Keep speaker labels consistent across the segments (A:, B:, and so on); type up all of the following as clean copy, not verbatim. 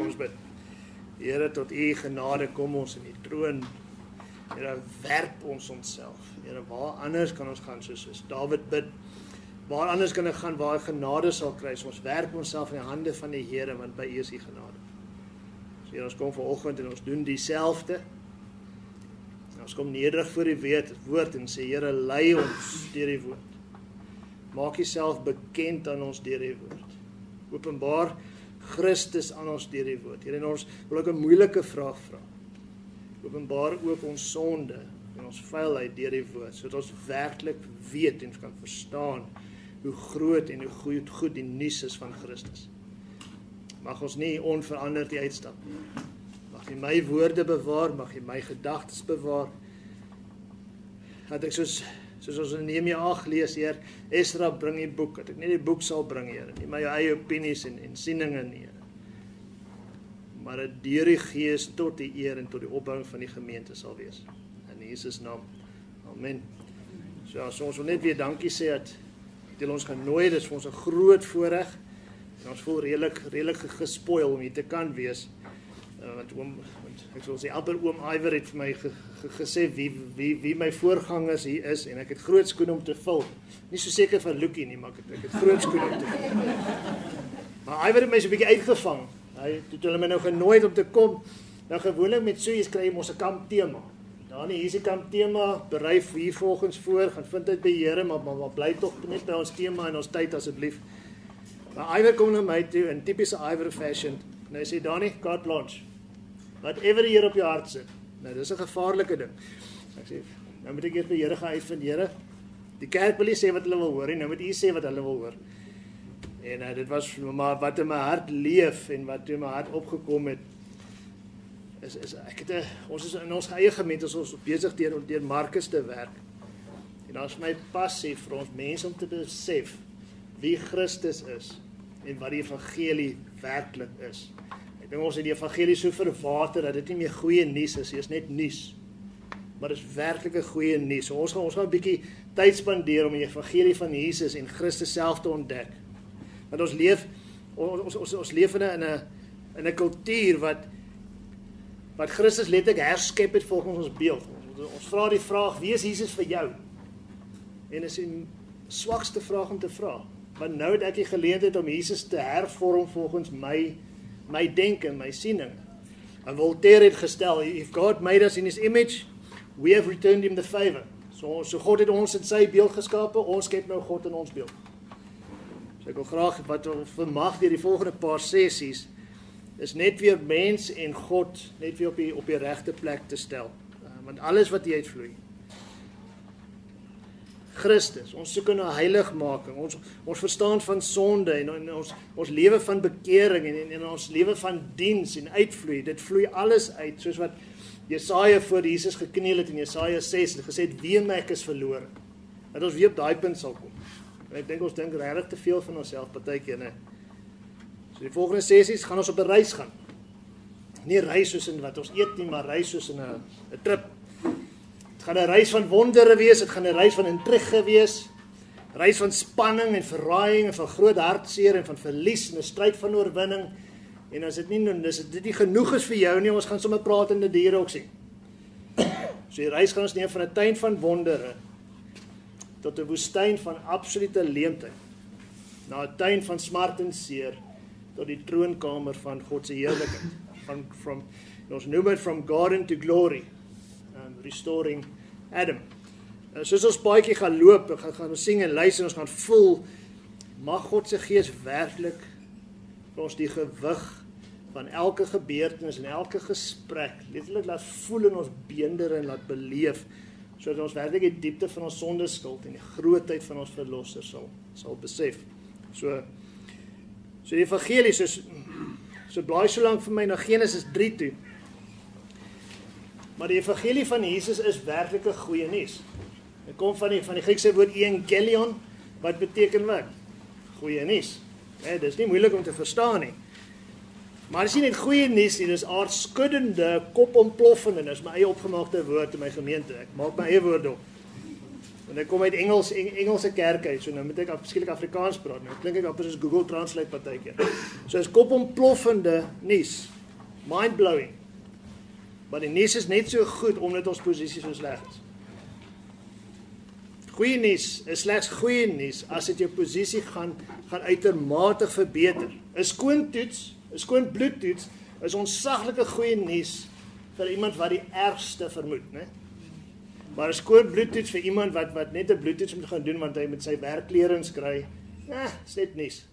A: Kom ons bid. Here, tot u genade kom ons in die troon. Here, werp ons onsself. Here, waar anders kan ons gaan, soos Dawid bid, waar anders kan ek gaan, waar ek genade sal kry, so ons werp onsself in die hande van die Here, want by u is die genade. So Here, ons kom vanoggend en ons doen dieselfde. Ons kom nederig voor die woord en sê, Here, lei ons deur die woord. Maak Uself bekend aan ons deur die woord. Openbaar Christus aan ons deur die woord. Here, en ons wil ook 'n moeilike vraag vra. Openbaar ook ons sonde en ons vuilheid deur die woord, sodat ons werklik weet en kan verstaan hoe groot en hoe goed die nuus is van Christus. Mag ons nie onveranderd hier uitstap nie. Mag U my woorde bewaar, mag U my gedagtes bewaar. Dat ek soos ons in Nehemia 8 lees, Heer, Esra bring die boek, dat ek nie die boek sal bring, Heer, nie my eie opinies en sieninge nie, Heer. Maar dat deur die Gees tot die eer en tot die opbouing van die gemeente sal wees. In Jesus naam. Amen. So ons wil net weer dankie sê dat jy ons genooi, dit is vir ons 'n groot voorreg en ons voel redelik gespoil om hier te kan wees. Want ek wil sê, amper oom Iver het vir my gesê wie my voorgangers hier is, en ek het groot skoene om te vul. Nie so seker van Lukie nie, maar ek het groot skoene om te vul. Maar Iver het my so 'n bietjie uitgevang. Hy het hulle my nou genooi om te kom. Nou gewoonlik met so iets kry jy mos 'n kamp tema. Nou nie, hier is die kamp tema, berei hier volgens voor, gaan vind uit by Here, maar bly tog net by ons tema en ons tyd asseblief. Maar Iver kom na my toe in tipiese Iver fashion. En hy sê, Dani, carte blanche. Whatever hier op jou hart sit. Nou, dis 'n gevaarlike ding. Ek sê, nou moet ek eers by Here gaan uitvind, Here. Die kerk wil nie sê wat hulle wil hoor nie, nou moet U sê wat hulle wil hoor. En dit was maar wat in my hart leef en wat in my hart opgekom het. Ons is in ons eie gemeente, ons besig deur Markus te werk. En daar is my passie vir ons mense om te besef wie Christus is en wat die evangelie werklik is. Ek dink ons het die evangelie so verwater dat dit nie meer goeie nuus is, dit is net nuus. Maar dit is werklik 'n goeie nuus. So ons gaan 'n bietjie tyd spandeer om die evangelie van Jesus en Christus self te ontdek. Want ons leef in 'n kultuur wat Christus letterlik herskep het volgens ons beeld. Ons vra die vraag, wie is Jesus vir jou? En dit is die swakste vraag om te vra. Want nou het ek die geleentheid om Jesus te hervorm volgens my denke, my siening. En Voltaire het gestel, if God made us in His image, we have returned Him the favor. So God het ons in sy beeld geskape, ons skep nou God in ons beeld. So ek wil graag wat ons vermag deur die volgende paar sessies is net weer mens en God net weer op die regte plek te stel. Want alles wat hier uitvloei. Christus, ons soek na heiligmaking, ons verstaan van sonde en ons lewe van bekering en ons lewe van diens en uitvloei, dit vloei alles uit, soos wat Jesaja voor Jesus gekniel het in Jesaja 6 en gesê het, wee ek is verlore. Dat ons weer op daai punt sal kom. En ek dink ons dink regtig te veel van onsself partykeer, né? So die volgende sessies gaan ons op 'n reis gaan. Nie reis soos in wat ons eet nie, maar reis soos in 'n trip. Het gaan 'n reis van wondere wees, dit gaan 'n reis van intrige wees, reis van spanning en verraaiing en van groot hartseer en van verlies en 'n stryd van oorwinning. En as dit nie genoeg is vir jou nie, ons gaan sommer pratende diere ook sien. So die reis gaan ons neem van 'n tuin van wondere tot 'n woestyn van absolute leemtheid, na 'n tuin van smart en seer tot die troonkamer van God se heerlikheid. Ons noem dit from garden to glory. Restoring Adam. Soos ons paadjie gaan loop, gaan ons sing en luister, ons gaan voel, mag God se Gees werklik vir ons die gewig van elke gebeurtenis en elke gesprek letterlik laat voel in ons beendere en laat beleef, sodat ons werklik die diepte van ons sondeskuld en die grootheid van ons verlosser sal besef. So die evangelie, so blaai so lank vir my na Genesis 3 toe. Maar die evangelie van Jesus is werklik 'n goeie nuus. Dit kom van die Griekse woord evangelion, wat beteken wat? Goeie nuus. Dit is nie moeilik om te verstaan nie. Maar dit is nie net goeie nuus nie, dis aardskuddende, kopontploffende, dis my eie opgemaakte woord in my gemeente. Ek maak my eie woorde op. En ek kom uit Engelse kerk uit, so nou moet ek skielik Afrikaans praat. Nou klink ek amper soos Google Translate partykeer. So is kopontploffende nuus. Mind-blowing. Maar die nuus is net so goed, omdat ons posisie so sleg is. Goeie nuus is slegs goeie nuus, as dit jou posisie gaan uitermate verbeter. 'n Skoon toets, 'n skoon bloedtoets, is ontsaglike goeie nuus, vir iemand wat die ergste vermoed, né? Maar 'n skoon bloedtoets vir iemand wat net 'n bloedtoets moet gaan doen, want hy met sy werkklerings kry, is net nuus.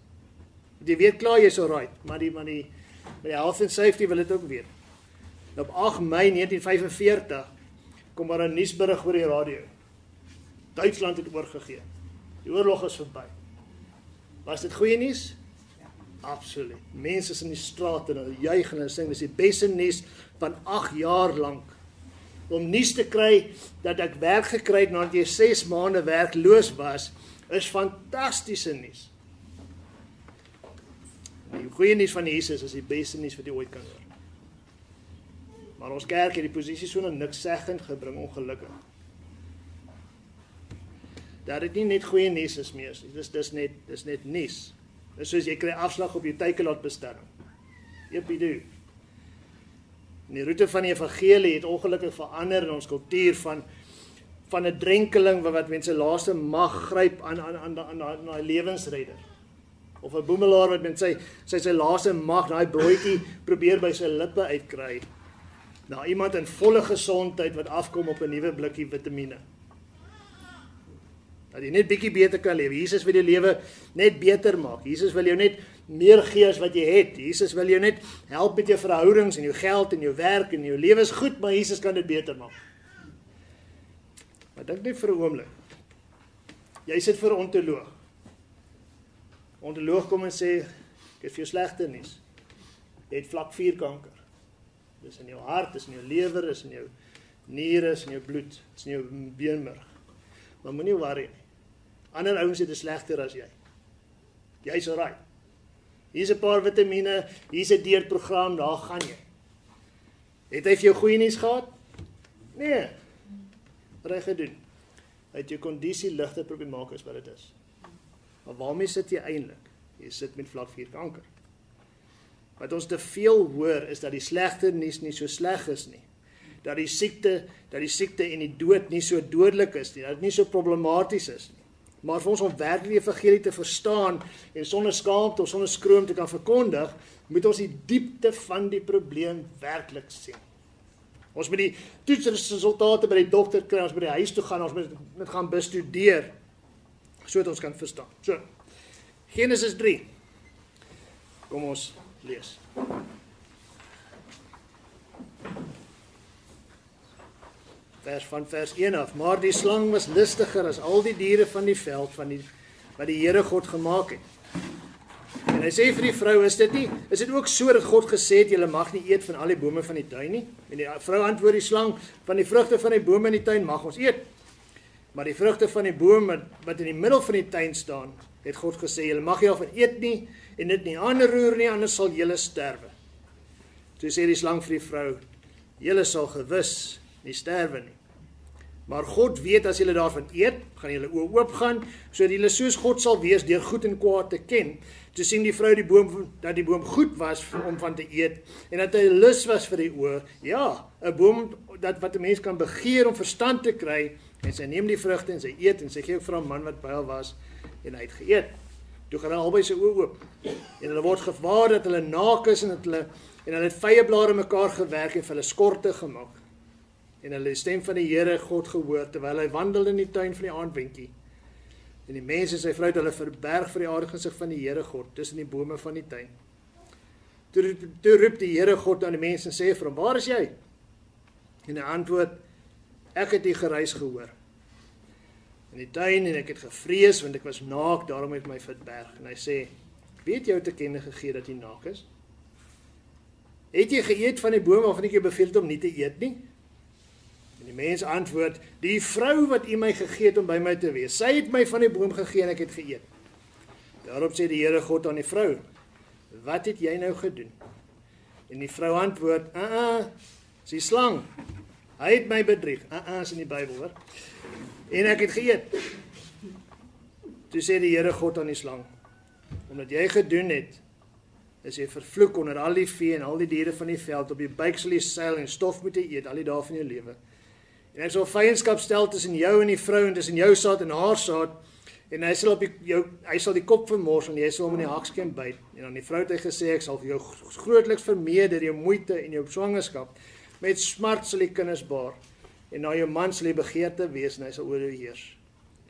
A: Jy weet klaar jy's alright, maar die health and safety wil dit ook weet. Op 8 Mei 1945 kom maar 'n nuusberig oor die radio. Duitsland het oorgegee. Die oorlog is verby. Was dit goeie nuus? Absoluut. Mense is in die straat en hulle juig en hulle sing, dis die beste nuus van 8 jaar lank. Om nuus te kry dat ek werk gekry het nadat jy 6 maande werkloos was, is fantastiese nuus. Die goeie nuus van Jesus is die beste nuus wat jy ooit kan hoor. Maar ons kerk het die posisie so na niks seggend gebring, ongelukkig. Dat dit nie net goeie nuus is meer, dis net nuus. Dis soos jy kry afslag op jou teikenlaatbestelling. Epidu. En die roete van die evangelie het ongelukkig verander in ons kultuur van 'n drenkeling wat mense laaste mag gryp aan daai lewensredder. Of 'n boemelaar wat met sy laaste mag daai broodjie probeer by sy lippe uitkry. Na iemand in volle gesondheid wat afkom op 'n nuwe blikkie vitamiene. Dat jy net bietjie beter kan lewe. Jesus wil jou lewe net beter maak. Jesus wil jou net meer gee as wat jy het. Jesus wil jou net help met jou verhoudings en jou geld en jou werk en jou lewe is goed, maar Jesus kan dit beter maak. Maar dink net vir 'n oomblik. Jy sit vir 'n ontoloog. Ontoloog kom en sê, ek het vir jou slegte nuus. Jy het vlak 4 kanker. Dis in jou hart, dis in jou lewer, dis in jou niere, dis in jou bloed, dis in jou beenmerg. Maar moenie worry nie. Ander ouens het dit slegter as jy. Jy's alright. Hier's 'n paar vitamiene, hier's 'n dieetprogram, daar gaan jy. Het hy vir jou goeie nuus gehad? Nee. Wat hy gedoen? Hy het jou kondisie ligter probeer maak as wat dit is. Maar waarmee sit jy eintlik? Jy sit met vlak 4 kanker. Wat ons te veel hoor is dat die slegte nuus nie so sleg is nie. Dat die siekte en die dood nie so dodelik is nie, dat dit nie so problematies is nie. Maar vir ons om werklik die evangelie te verstaan en sonder skaamte of sonder skroom te kan verkondig, moet ons die diepte van die probleem werklik sien. Ons moet die toetsresultate by die dokter kry, ons moet by die huis toe gaan, ons moet dit gaan bestudeer, sodat ons kan verstaan. So, Genesis 3. Kom ons lees. Van vers 1 af. Maar die slang was listiger as al die diere van die veld wat die Here God gemaak het. En hy sê vir die vrou, is dit ook so dat God gesê het, julle mag nie eet van al die bome van die tuin nie? En die vrou antwoord die slang, van die vrugte van die bome in die tuin mag ons eet. Maar die vrugte van die boom wat in die middel van die tuin staan, het God gesê, julle mag nie daarvan eet nie, en dit nie aanroer nie, anders sal julle sterwe. Toe sê die slang vir die vrou, julle sal gewis nie sterwe nie. Maar God weet as julle daarvan eet, gaan julle oë oopgaan, sodat julle soos God sal wees deur goed en kwaad te ken. Toe sien die vrou dat die boom goed was om van te eet, en dat hy lus was vir die oë. Ja, 'n boom wat 'n mens kan begeer om verstand te kry, en sy neem die vrugte en sy eet, en sy gee ook vir 'n man wat by haar was, en hy het geëet. Toe gaan hulle albei sy oë oop, en hulle word gewaar dat hulle naak is, en hulle het vyeblare mekaar gewerk en vir hulle skorte gemaak. En hulle die stem van die Here God gehoor, terwyl hy wandel in die tuin van die aandwinkie. En die mense en sy vrou het hulle verberg vir die aangesig van die Here God, tussen die bome van die tuin. Toe roep die Here God aan die mense en sê vir hom, waar is jy? En hy antwoord, ek het die geruis gehoor in die tuin, en ek het gevrees, want ek was naak, daarom het my verberg. En hy sê, wie het jou te kenne gegee dat jy naak is? Het jy geëet van die boom waarvan ek jou beveel het om nie te eet nie? En die mens antwoord, die vrou wat u my gegee het om by my te wees, sy het my van die boom gegee en ek het geëet. Daarop sê die Here God aan die vrou, wat het jy nou gedoen? En die vrou antwoord, is die slang, hy het my bedrieg, is in die Bybel hoor, en ek het geëet. Toe sê die Here God aan die slang, omdat jy gedoen het, is jy vervloek onder al die vee en al die diere van die veld, op die buik sal jy seil en stof moet jy eet, al die dae van jou lewe. En hy sal vyandskap stel tussen jou en die vrou, en tussen jou saad en haar saad, en hy sal die kop vermors, en jy sal hom in die haksken byt. En aan die vrou het hy gesê, ek sal vir jou grootliks vermeerder, jou moeite en jou swangerskap, met smart sal jy kinders baar, en na jou man sal jy begeerte wees, en hy sal oor jou heers.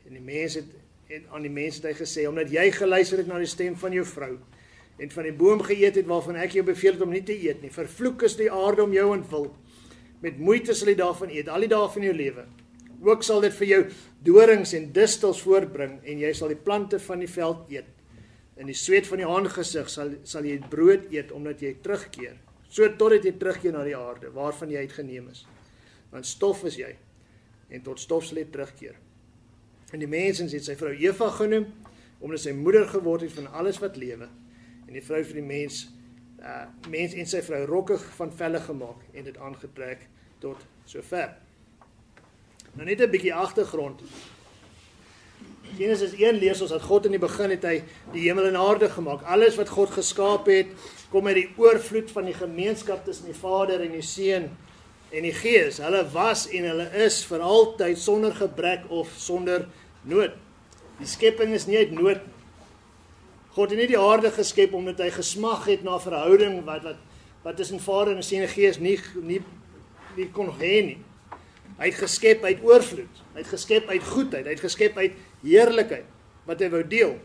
A: En aan die mens het hy gesê, omdat jy geluister het na die stem van jou vrou, en van die boom geëet het, waarvan ek jou beveel het om nie te eet nie, vervloek is die aarde om jou ontwil, met moeite sal jy daarvan eet, al die dae van jou lewe. Ook sal dit vir jou dorings en distels voortbring, en jy sal die plante van die veld eet. In die sweet van die aangesig sal jy brood eet, omdat jy terugkeer, so totdat jy terugkeer na die aarde, waarvan jy uitgeneem is. Want stof is jy, en tot stof sal jy terugkeer. En die mens het sy vrou Eva genoem, omdat sy moeder geword het van alles wat lewe. En die vrou van die mens en sy vrou rokke van velle gemaak, en dit aangetrek tot sover. Nou net 'n bietjie agtergrond. Genesis 1 lees ons dat God in die begin het hy die hemel en aarde gemaak. Alles wat God geskaap het, kom uit die oorvloed van die gemeenskap tussen die Vader en die Seun en die Gees. Hulle was en hulle is vir altyd sonder gebrek of sonder nood. Die skepping is nie uit nood. God het nie die aarde geskep omdat hy gesmag het na verhouding wat tussen Vader en Seun en Gees nie kon hê nie. Hy het geskep uit oorvloed, hy het geskep uit goedheid, hy het geskep uit heerlikheid, wat hy wou deel.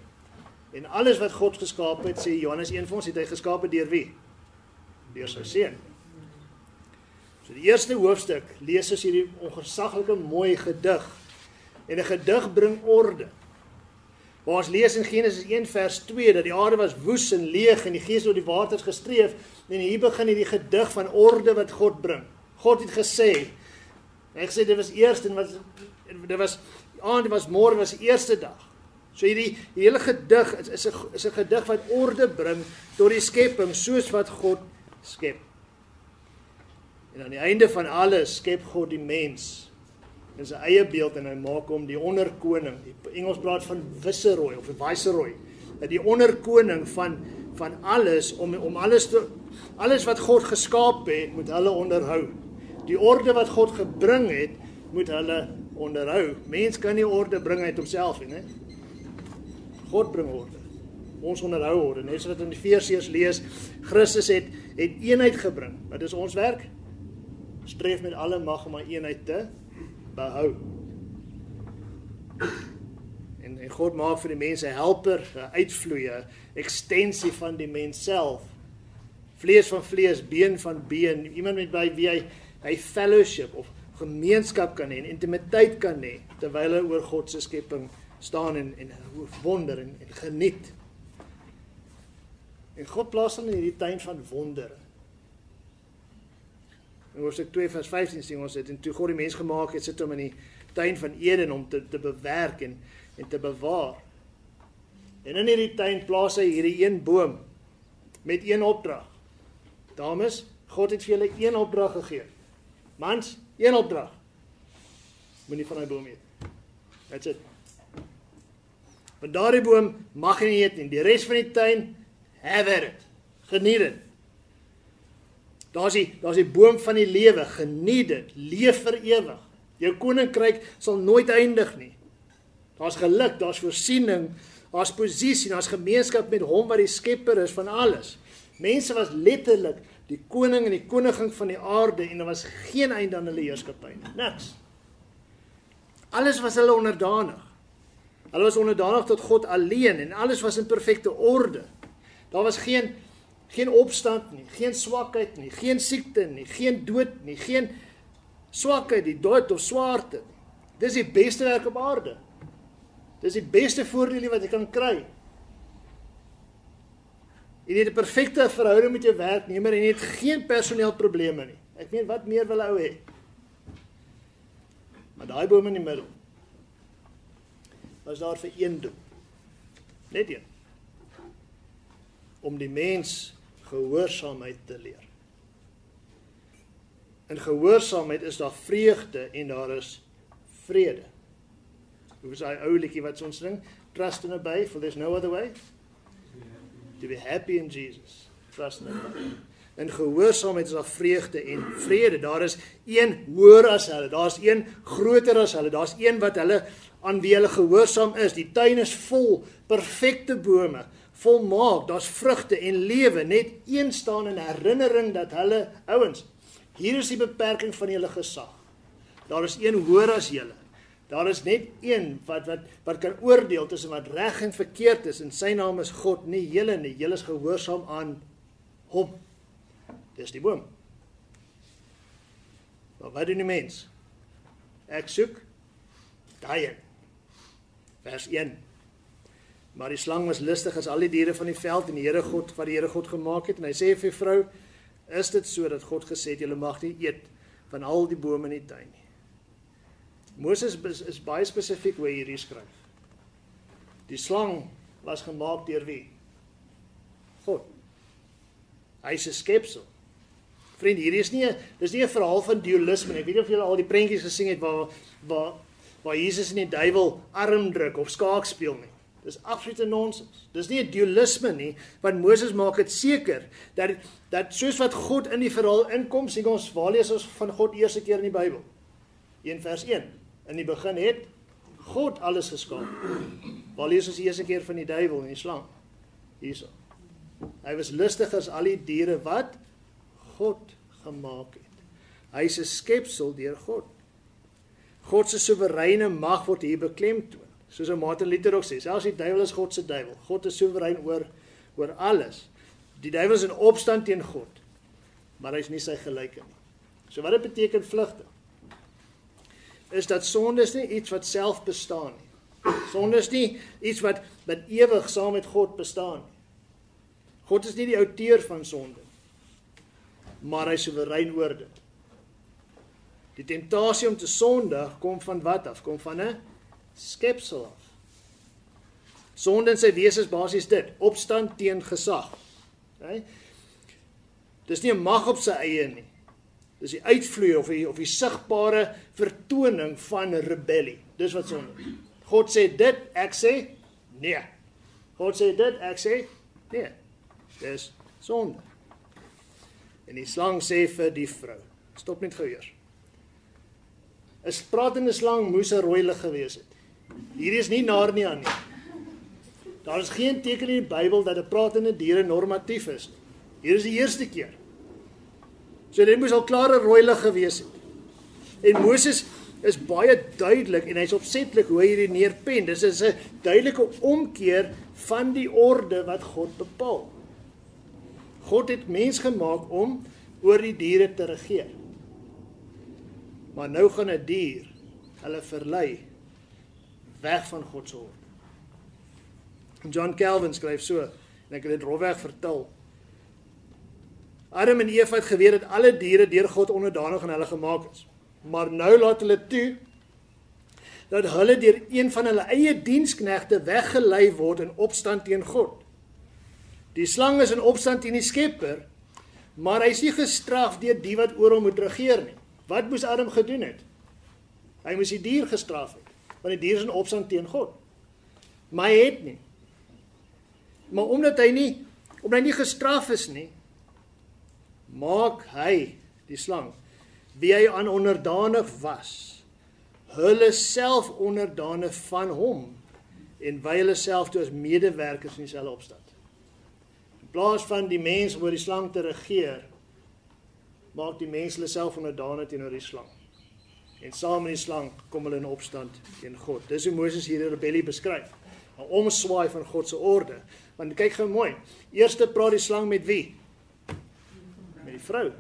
A: En alles wat God geskaap het, sê Johannes 1 vir ons, het hy geskaap deur wie? Deur sy Seun. So die eerste hoofstuk lees ons hierdie ongesaglike mooi gedig. En 'n gedig bring orde. Waar ons lees in Genesis 1 vers 2, dat die aarde was woes en leeg, en die Gees oor die waters gestreef, en hier begin hierdie gedig van orde wat God bring. God het gesê, hy het gesê, dit was eers, en dit was aand, dit was môre, was die eerste dag. So die hele gedig is 'n gedig wat orde bring tot die skepping, soos wat God skep. En aan die einde van alles skep God die mens in sy eie beeld, en hy maak hom die onderkoning. Die Engels praat van viceroy of viceroy. Die onderkoning van alles, om alles wat God geskaap het, moet hulle onderhou. Die orde wat God gebring het, moet hulle onderhou. Mens kan nie orde bring uit homself nie. God bring orde. Ons onderhou orde. Net soos wat in die Efesiërs lees, Christus het eenheid gebring. Wat is ons werk? Streef met alle mag om 'n eenheid te behou. En God maak vir die mens 'n helper, 'n uitvloei, 'n ekstensie van die mens self. Vlees van vlees, been van been, iemand met by wie hy fellowship of gemeenskap kan hê, en intimiteit kan hê, terwyl hy oor God se skepping staan en wonder en geniet. En God plaas hom in hierdie tuin van wondere. In hoofstuk 2 vers 15 sien ons dit, en toe God die mens gemaak het, sit hom in die tuin van Eden om te bewerk en te bewaar. En in hierdie tuin plaas hy hierdie een boom met een opdrag. Dames, God het vir julle een opdrag gegee. Mans, een opdrag. Moenie van daai boom eet. That's it. Van daardie boom mag jy nie eet nie. Die res van die tuin, have at it. Geniet dit. Daar's die boom van die lewe, geniet dit, leef vir ewig. Jou koninkryk sal nooit eindig nie. Daar's geluk, daar's voorsiening, daar's posisie, daar's gemeenskap met hom wat die skepper is van alles. Mense was letterlik die koning en die koningin van die aarde, en daar was geen einde aan hulle heerskappy nie. Niks. Alles was hulle onderdanig. Hulle was onderdanig tot God alleen, en alles was in perfekte orde. Daar was geen opstand nie, geen swakheid nie, geen siekte nie, geen dood nie, geen swakheid, die dood of swaarte nie. Dis die beste werk op aarde. Dis die beste voordeel wat jy kan kry. Jy het 'n perfekte verhouding met jou werknemer, en jy het geen personeelprobleme nie. Ek meen, wat meer wil ou hê? Maar daai boom in die middel was daar vir een doel. Net een. Om die mens gehoorsaamheid te leer. In gehoorsaamheid is daar vreugde en daar is vrede. Hoe is daai ou liedjie wat ons sing? Trust and obey, for there's no other way. To be happy in Jesus. trust nobody. In gehoorsaamheid is daar vreugde en vrede. Daar is een hoër as hulle, daar is een groter as hulle, daar is een wat hulle aan wie hulle gehoorsaam is. Die tuin is vol perfekte bome, volmaak, daar's vrugte en lewe, net een staan in herinnering dat hulle ouens, hier is die beperking van julle gesag. Daar is een hoër as julle. Daar is net een wat kan oordeel tussen wat reg en verkeerd is, en sy naam is God, nie julle nie. Julle is gehoorsaam aan hom. Dis die boom. Maar wat doen die mens? Ek soek daai een. Vers 1. Maar die slang was listig as al die diere van die veld en die Here God, wat die Here God gemaak het, en hy sê vir die vrou, is dit so dat God gesê het, julle mag nie eet van al die bome in die tuin nie. Moses is baie spesifiek hoe hy hierdie skryf. Die slang was gemaak deur wie? God. Hy is 'n skepsel. Vriend, hierdie is dis nie 'n verhaal van dualisme nie. Ek weet nie of julle al die prentjies gesien het waar Jesus en die duiwel arm druk of skaak speel nie. Dis absolute nonsens. Dis nie 'n dualisme nie, want Moses maak dit seker dat soos wat God in die verhaal inkom, sien ons, waar lees ons van God eerste keer in die Bybel? 1 vers 1. In die begin het God alles geskaap. Waar lees ons die eerste keer van die duiwel en die slang? Hierso. Hy was lustig as al die diere wat God gemaak het. Hy is 'n skepsel deur God. God se soewereine mag word hier beklemtoon. Soos Martin Luther ook sê, selfs die duiwel is God se duiwel. God is soewerein oor alles. Die duiwel is in opstand teen God, maar hy is nie sy gelyke nie. So wat dit beteken vlugte? Is dat sonde is nie iets wat self bestaan nie. Sonde is nie iets wat ewig saam met God bestaan nie. God is nie die outeur van sonde, maar hy is soewerein oor dit. Die temptasie om te sondig kom van wat af? Kom van 'n skepsel af. Sonde in sy wese is basies dit, opstand teen gesag. Okay? Dis nie 'n mag op sy eie nie. Dis die uitvloei of die sigbare vertoning van rebellie. Dis wat sonde is. God sê dit, ek sê nee. God sê dit, ek sê nee. Dis sonde. En die slang sê vir die vrou, stop net gou eers. 'n Pratende slang moes 'n rooi lig gewees het. Hierdie is nie Narnia nie. Daar is geen teken in die Bybel dat 'n pratende diere normatief is nie. Hier is die eerste keer. So dit moes al klaar 'n rooi lig gewees het. En Moses is baie duidelik en hy's opsetlik hoe hy hierdie neerpen. Dis is 'n duidelike omkeer van die orde wat God bepaal. God het mens gemaak om oor die diere te regeer. Maar nou gaan 'n dier hulle verlei weg van God se orde. John Calvin skryf so, en ek het dit rofweg vertel. Adam en Eva het geweet dat alle diere deur God onderdanig aan hulle gemaak is. Maar nou laat hulle toe dat hulle deur een van hulle eie diensknegte weggelei word in opstand teen God. Die slang is in opstand teen die Skepper, maar hy is nie gestraf deur die wat oor hom moet regeer nie. Wat moes Adam gedoen het? Hy moes die dier gestraf het, want die dier is in opstand teen God. Maar hy het nie. Maar omdat hy nie gestraf is nie, maak hy, die slang, wie hy aan onderdanig was, hulle self onderdanig van hom, en wy hulle self toe as medewerkers in dieselfde opstand. In plaas van die mens oor die slang te regeer, maak die mens hulle self onderdanig teenoor die slang. En saam met die slang kom hulle in opstand teen God. Dis hoe Moses hier die rebellie beskryf. 'n Omswaai van God se orde. Want kyk gou mooi. Eerste praat die slang met wie? Met die vrou.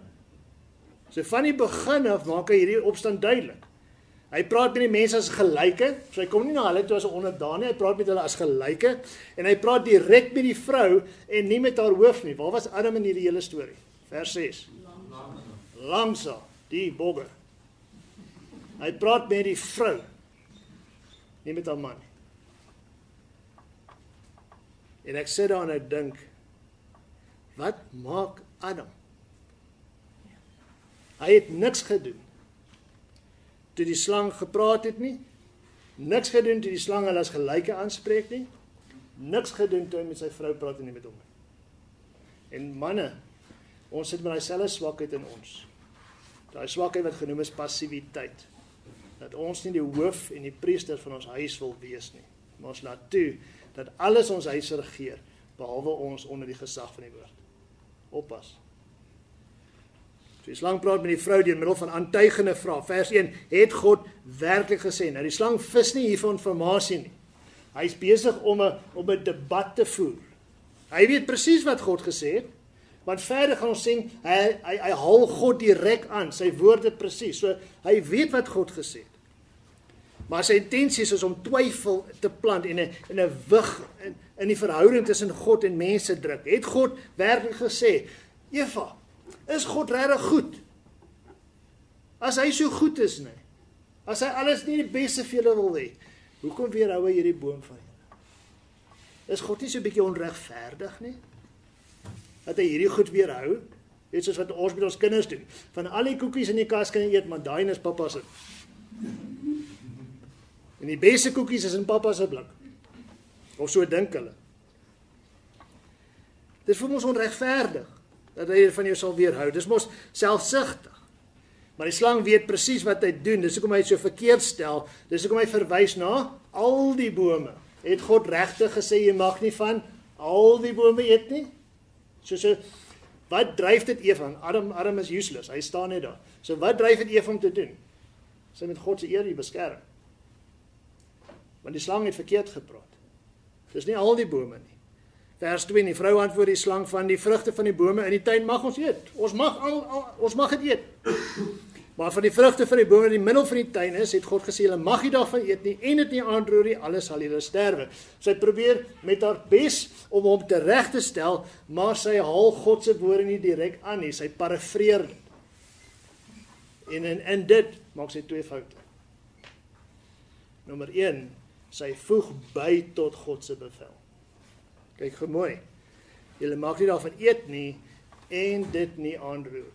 A: So van die begin af maak hy hierdie opstand duidelik. Hy praat met die mense as gelyke, so hy kom nie na hulle toe as 'n onderdaan nie, hy praat met hulle as gelyke, en hy praat direk met die vrou, en nie met haar hoof nie. Waar was Adam in hierdie hele storie? Vers 6. Langsaam, die bogger. Hy praat met die vrou, nie met haar man nie. En ek sit daar en ek dink, wat maak Adam? Hy het niks gedoen toe die slang gepraat het nie, niks gedoen toe die slang hulle as gelyke aanspreek nie, niks gedoen toe hy met sy vrou praat en nie met hom nie. En manne, ons sit met dieselfde swakheid in ons. Daai swakheid wat genoem is passiwiteit. Dat ons nie die hoof en die priester van ons huis wil wees nie. Maar ons laat toe dat alles ons huis regeer, behalwe ons onder die gesag van die woord. Oppas. So die slang praat met die vrou deur middel van aantuigende vrae. Vers 1, het God werklik gesê? Nou die slang vis nie hiervan informasie nie. Hy is besig om 'n debat te voer. Hy weet presies wat God gesê het, want verder gaan ons sien, hy haal God direk aan, sy woorde presies. So hy weet wat God gesê het. Maar sy intensie is om twyfel te plant en 'n wig in die verhouding tussen God en mense druk. Het God werklik gesê, Eva, is God regtig goed? As hy so goed is, nee. As hy alles nie die beste vir julle wil hê, hoekom weerhou hy hierdie boom van julle? Is God nie so 'n bietjie onregverdig nie? Dat hy hierdie goed weerhou? Weet soos wat ons met ons kinders doen. Van al die koekies in die kas kan jy eet, maar daai is pappa se. En die beste koekies is in pappa se blik. Of so dink hulle. Dit voel ons onregverdig dat hy van jou sal weerhou. Dis mos selfsugtig. Maar die slang weet presies wat hy doen. Dis hoekom hy dit so verkeerd stel. Dis hoekom hy verwys na al die bome. Het God regtig gesê jy mag nie van al die bome eet nie? So wat dryf dit Eva? Adam is useless. Hy staan net daar. So wat dryf dit Eva om te doen? Sy met God se eer beskerm. Want die slang het verkeerd gepraat. Dis nie al die bome nie. Vers 2, die vrou antwoord die slang, van die vrugte van die bome in die tuin mag ons eet. Ons mag dit eet. Maar van die vrugte van die bome in die middel van die tuin is, het God gesê, julle mag nie daarvan eet nie, en dit nie aanroer nie, alles sal julle sterwe. Sy probeer met haar bes om hom tereg te stel, maar sy haal God se woorde nie direk aan nie, sy parafreer dit. En in dit maak sy twee foute. Nommer 1, sy voeg by tot God se bevel. Kyk gou mooi. Julle mag nie daarvan eet nie en dit nie aanroer nie.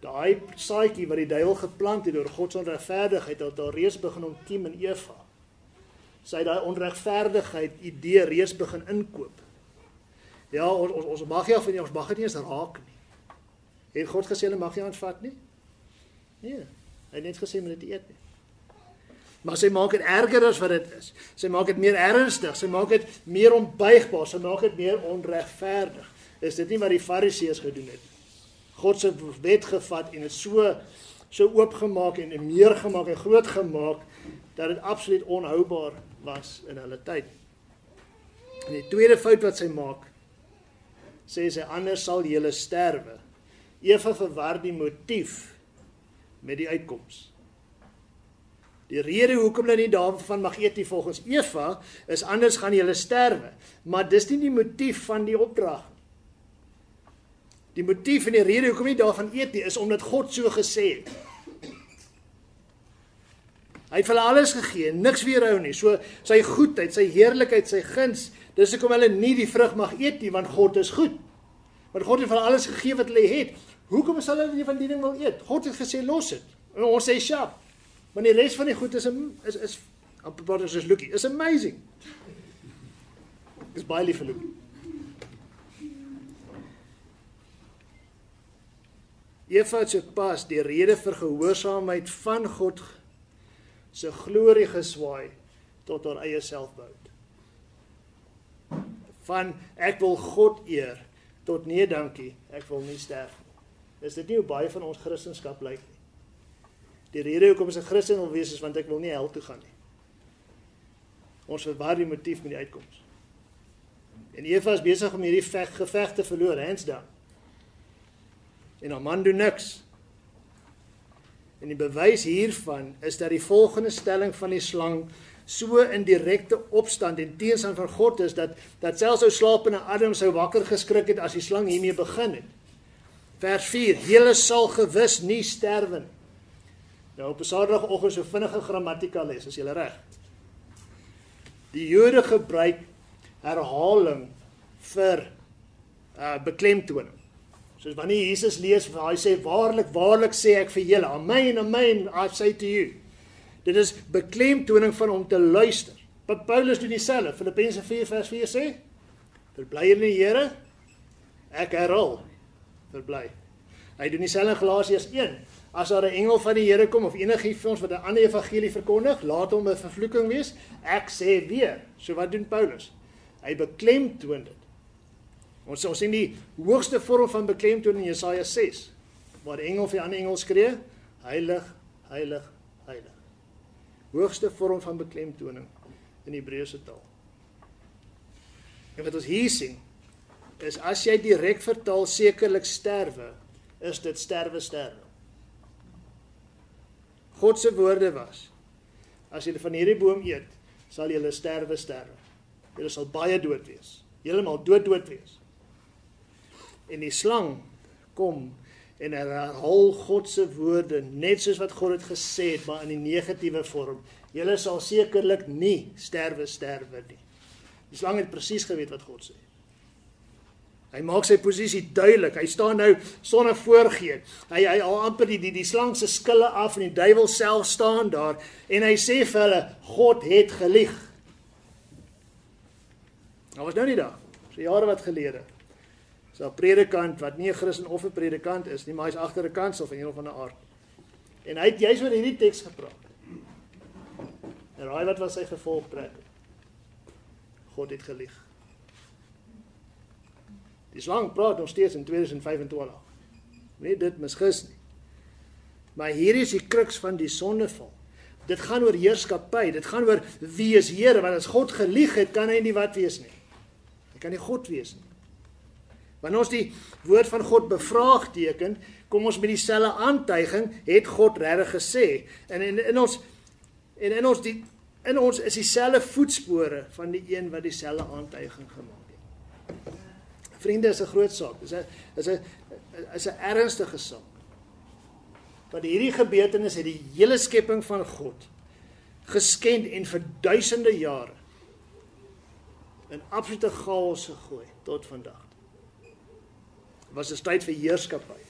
A: Daai saadjie wat die duiwel geplant het deur God se onregverdigheid het al reeds begin ontkiem in Eva. Sy het daai onregverdigheid idee reeds begin inkoop. Ja, ons mag nie af en ons mag dit nie eens raak nie. Het God gesê hulle mag nie aanvat nie? Nee, hy het net gesê om dit te eet nie. Maar sy maak dit erger as wat dit is. Sy maak dit meer ernstig, sy maak dit meer onbuigbaar, sy maak dit meer onregverdig. Is dit nie wat die Fariseërs gedoen het? God se wet gevat en dit so oopgemaak en meer gemaak en groot gemaak dat dit absoluut onhoubaar was in hulle tyd. En die tweede fout wat sy maak, sê sy anders sal julle sterwe. Eva verwar die motief met die uitkoms. Die rede hoekom hulle nie daarvan mag eet nie volgens Eva is anders gaan julle sterwe, maar dis nie die motief van die opdrag. Die motief en die rede hoekom nie daarvan eet nie is omdat God so gesê het. Hy het vir hulle alles gegee, niks weerhou nie. So sy goedheid, sy heerlikheid, sy guns, dis hoekom hulle nie die vrug mag eet nie, want God is goed. Want God het vir hulle alles gegee wat hulle het. Hoekom sal hulle nie van die ding wil eet? God het gesê los dit. En ons sê sjap. Want die res van die goed is Lucky, is amazing. Is baie lief vir Lucky. Eva het so pas die rede vir gehoorsaamheid van God se glorie geswaai tot haar eie selfbehoud. Van ek wil God eer tot nee dankie, ek wil nie sterf nie. Is dit nie hoe baie van ons Christendom lyk nie? Die rede hoekom ons 'n Christen wil wees is want ek wil nie hel toe gaan nie. Ons verwar die motief met die uitkoms. En Eva is besig om hierdie geveg te verloor, hands down. En haar man doen niks. En die bewys hiervan is dat die volgende stelling van die slang so in direkte opstand en teenstand van God is, dat selfs ou slapende Adam sou wakker geskrik het as die slang hiermee begin het. Vers 4, julle sal gewis nie sterwe nie. Nou op 'n Saterdagoggend so vinnige grammatika les, is julle reg? Die Jode gebruik herhaling vir beklemtoning. Soos wanneer Jesus lees, hy sê, waarlik, waarlik sê ek vir julle, amen, amen, I say to you. Dit is beklemtoning van om te luister. Paulus doen dieselfde. Filippense 4 vers 4 sê, verbly in die Here, Ek herhaal, verbly. Hy doen dieselfde in Galasiërs 1. As daar 'n engel van die Here kom of enigiets vir ons wat 'n ander evangelie verkondig, laat hom 'n vervloeking wees. Ek sê weer. So wat doen Paulus? Hy beklemtoon dit. Ons sien die hoogste vorm van beklemtoon in Jesaja 6, waar die engel vir die ander engel skree, heilig, heilig, heilig. Hoogste vorm van beklemtoning in die Hebreëse taal. En wat ons hier sien, is as jy direk vertaal sekerlik sterwe, is dit sterwe. God se woorde was, as julle van hierdie boom eet, sal julle sterwe. Julle sal baie dood wees. Heeltemal dood wees. En die slang kom en herhaal God se woorde, net soos wat God het gesê het, maar in die negatiewe vorm. Julle sal sekerlik nie sterwe nie. Die slang het presies geweet wat God sê. Hy maak sy posisie duidelik. Hy staan nou sonder voorgee. Hy al amper die slang se skille af en die duiwel self staan daar en hy sê vir hulle, God het gelieg. Nou was nou nie daar. So jare wat gelede. So 'n predikant wat nie 'n Christen of 'n predikant is nie, maar hy's agter 'n kansel van een of ander aard. En hy het juist oor hierdie teks gepraat. En raai wat was sy gevolgtrek? God het gelieg. Die slang praat nog steeds in 2025. Nee, dit misgis nie. Maar hier is die kruks van die sondeval. Dit gaan oor heerskappy, dit gaan oor wie is Here, want as God gelieg het, kan hy nie wat wees nie. Hy kan nie God wees nie. Wanneer ons die woord van God bevraagteken, kom ons met dieselfde aantuiging, het God regtig gesê. En in ons is dieselfde voetspore van die een wat dieselfde aantuiging gemaak het. Vriende, is 'n groot saak. Is 'n ernstige saak. Want hierdie gebeurtenis het die hele skepping van God geskend en vir duisende jare in absolute chaos gegooi tot vandag. Het was 'n stryd vir heerskappy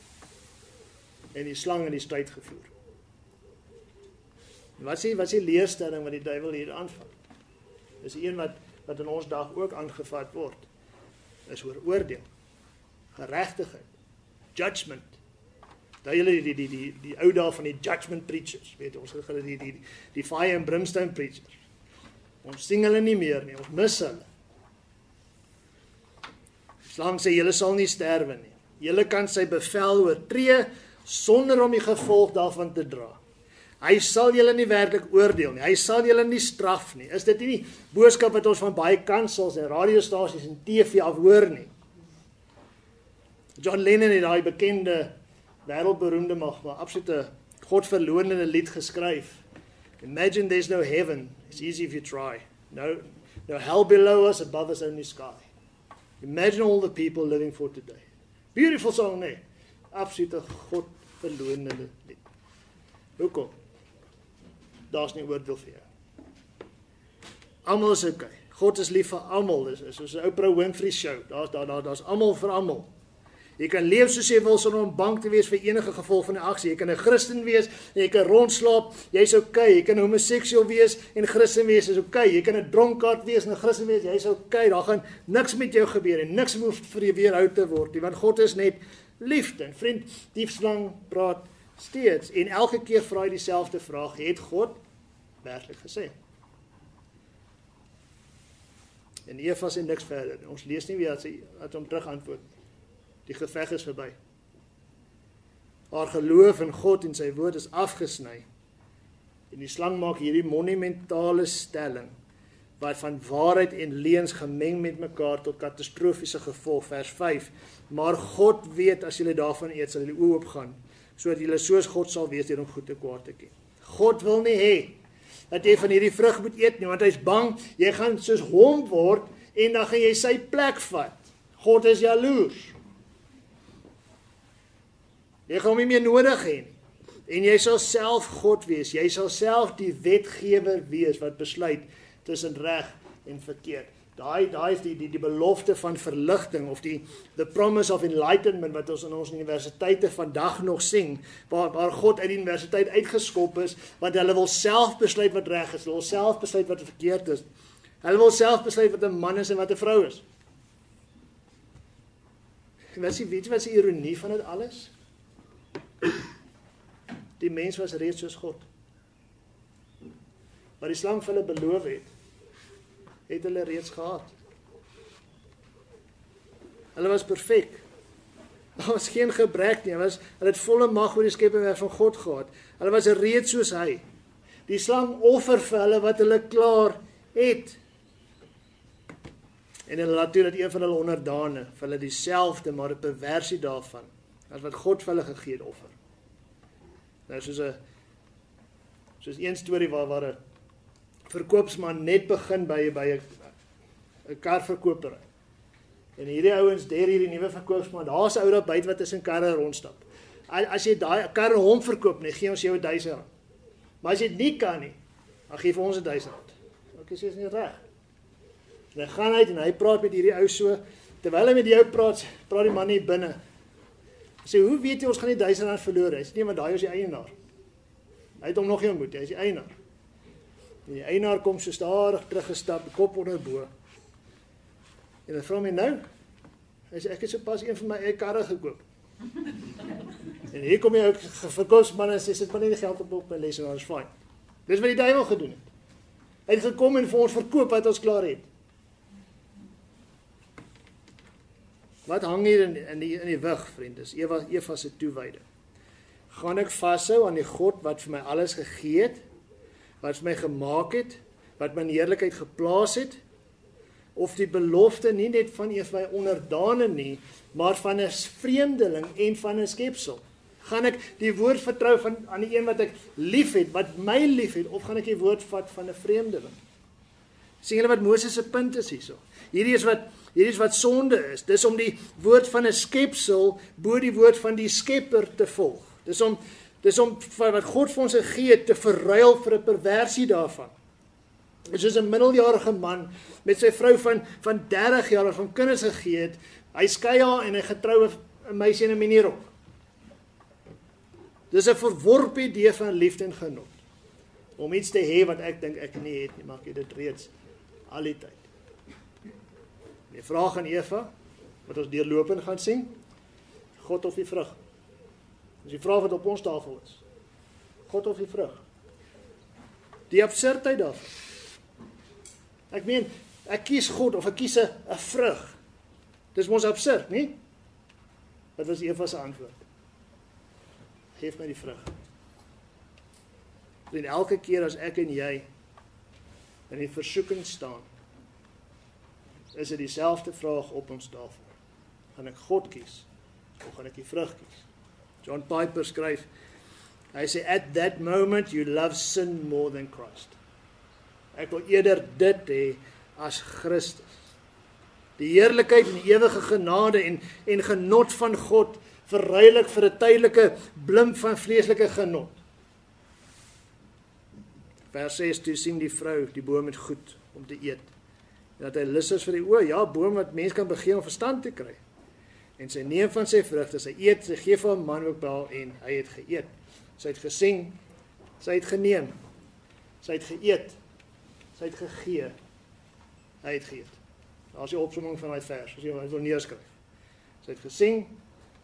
A: en die slang in die stryd gevoer. Wat is die leerstelling wat die duiwel hier aanvat? Dis die een wat in ons dag ook aangevat word. Is oor oordeel, geregtigheid, judgment. Daai julle die ou dae van die judgment preachers, weet ons het hulle die fire and brimstone preachers. Ons sing hulle nie meer nie, ons mis hulle. Slang sê julle sal nie sterwe nie. Julle kan sy bevel oortree sonder om die gevolg daarvan te dra. Hy sal julle nie werklik oordeel nie. Hy sal julle nie straf nie. Is dit nie die boodskap wat ons van baie kansels en radiostasies en TV af hoor nie? John Lennon het daai bekende, wêreldberoemde maar absolute godverlonende lied geskryf. Imagine there's no heaven. It's easy if you try. No hell below us, above us only sky. Imagine all the people living for today. Beautiful song, nee. Absolute godverlonende lied. Hoekom? Daar's nie oordeel vir jou. Almal is okay. God is lief vir almal. Dis soos 'n Oprah Winfrey show. Daar's almal vir almal. Jy kan leef soos jy wil sonder om bang te wees vir enige gevolg van die aksie. Jy kan 'n Christen wees en jy kan rondslaap, jy's okay. Jy kan homoseksueel wees en Christen wees, is okay. Jy kan 'n dronkaard wees en 'n Christen wees, jy's okay. Daar gaan niks met jou gebeur en niks hoef vir jou weerhou te word nie, want God is net liefde. En vriend, die slang praat steeds en elke keer vra hy dieselfde vraag: het God werklik gesê? En Eva sê niks verder. Ons lees nie weer dat hom terug antwoord nie. Die geveg is verby. Haar geloof in God en sy woord is afgesny. En die slang maak hierdie monumentale stelling wat van waarheid en leuns gemeng met mekaar tot katastrofiese gevolg. Vers 5. Maar God weet as julle daarvan eet, sal julle oë oopgaan, sodat julle soos God sal wees deur om goed en kwaad te ken. God wil nie hê dat jy van hierdie vrug moet eet nie, want hy's bang jy gaan soos hom word en dan gaan jy sy plek vat. God is jaloers. Jy gaan hom nie meer nodig hê nie. En jy sal self God wees. Jy sal self die wetgewer wees wat besluit tussen reg en verkeerd. Daai is die belofte van verligting of the promise of enlightenment wat ons in ons universiteite vandag nog sing, waar God uit die universiteit uitgeskop is, want hulle wil self besluit wat reg is, hulle wil self besluit wat verkeerd is. Hulle wil self besluit wat 'n man is en wat 'n vrou is. Weet jy wat is die ironie van dit alles? Die mens was reeds soos God. Wat die slang vir hulle beloof het hulle reeds gehad. Hulle was perfek. Daar was geen gebrek nie. Hulle het volle mag oor die skepping van God gehad. Hulle was reeds soos hy. Die slang offer vir hulle wat hulle klaar het. En hulle laat toe dat een van hulle onderdane vir hulle dieselfde, maar 'n perversie daarvan, as wat God vir hulle gegee het, offer. Nou soos een storie waar 'n verkoopsman net begin by 'n karverkopery. En hierdie ouens, hierdie nuwe verkoopsman, daar's 'n ou daar buite wat tussen karre rondstap. As jy daai kar en hom verkoop, nee, gee ons jou R1000. Maar as jy dit nie kan nie, dan gee vir ons R1000. Ek sê is nie reg. En hy gaan uit en hy praat met hierdie ou so, terwyl hy met die ou praat die man nie binne. Hy sê, hoe weet jy ons gaan nie R1000 verloor? Hy sê, nee, maar daai is die eienaar. Hy het hom nog nie ontmoet, hy is die eienaar. En die eienaar kom so stadig teruggestap, kop onder bo. En hy vra my nou, hy sê, ek het sopas een van my eie karre gekoop. En hier kom jy ook verkoopsman en sê, sit maar nie die geld op my lesenaar, is fyn. Dis wat die duiwel gedoen het. Hy het gekom en vir ons verkoop wat ons klaar het. Wat hang hier in die wig, vriend, is Eva se toewyding. Gaan ek vashou aan die God wat vir my alles gegee het, wat vir my gemaak het, wat my in heerlikheid geplaas het, of die belofte nie net van een van my onderdane nie, maar van 'n vreemdeling en van 'n skepsel? Gaan ek die woord vertrou aan die een wat ek liefhet, wat my liefhet, of gaan ek die woord vat van 'n vreemdeling? Sien julle wat Moses se punt is hierso? Hierdie is wat sonde is. Dis om die woord van 'n skepsel bo die woord van die Skepper te volg. Dis om wat God vir ons gegee het te verruil vir 'n perversie daarvan. Dit is soos 'n middeljarige man met sy vrou van 30 jaar wat van kinders gegee het. Hy skei haar en hy getrou 'n meisie en 'n minierop. Dis 'n verworpe idee van liefde en genot. Om iets te hê wat ek dink ek nie het nie, maar ek het dit reeds al die tyd. Die vraag aan Eva, wat ons deurlopend gaan sien, God of die vrug? Dis die vraag wat op ons tafel is. God of die vrug? Die absurdheid daarvan. Ek meen, ek kies God of ek kies 'n vrug. Dis mos absurd, nie? Wat was Eva se antwoord? Geef my die vrug. En elke keer as ek en jy in die versoeking staan, is dit dieselfde vraag op ons tafel. Gaan ek God kies of gaan ek die vrug kies? John Piper skryf, hy sê, at that moment you love sin more than Christ. Ek wil eerder dit hê as Christus. Die heerlikheid en die ewige genade en genot van God verruil ek vir 'n tydelike blimp van vleeslike genot. Vers 6, toe sien die vrou die boom met goed om te eet. En dat hy lus is vir die oë, ja, boom wat mens kan begin om verstand te kry. En sy neem van sy vrugte, sy eet, sy gee vir 'n man ook wel en hy het geëet. Sy het gesien, sy het geneem, sy het geëet, sy het gegee, hy het geëet. Daar is die opsomming van daai vers, as jy wil neerskryf. Sy het gesien,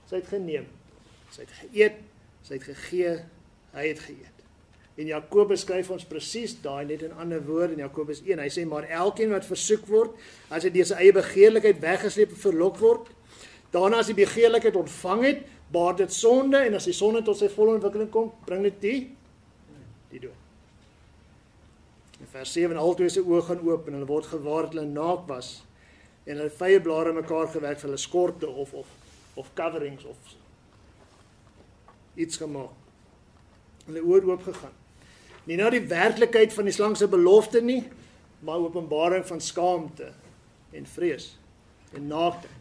A: sy het geneem, sy het geëet, sy het gegee, hy het geëet. En Jakobus skryf ons presies daai net in ander woorde in Jakobus 1. Hy sê, maar elkeen wat versoek word, as hy deur sy eie begeerlikheid weggesleep en verlok word, daarna as die begeerlikheid ontvang het, baar dit sonde, en as die sonde tot sy volle ontwikkeling kom, bring dit die dood. In vers 7, altoe sy oë gaan oop, en hulle word gewaar dat hulle naak was, en hulle vye blare mekaar gewerk vir hulle skorte, of coverings, of iets gemaak. Hulle oor oop gegaan. Nie na die werklikheid van die slang se belofte nie, maar openbaring van skaamte en vrees en naaktheid.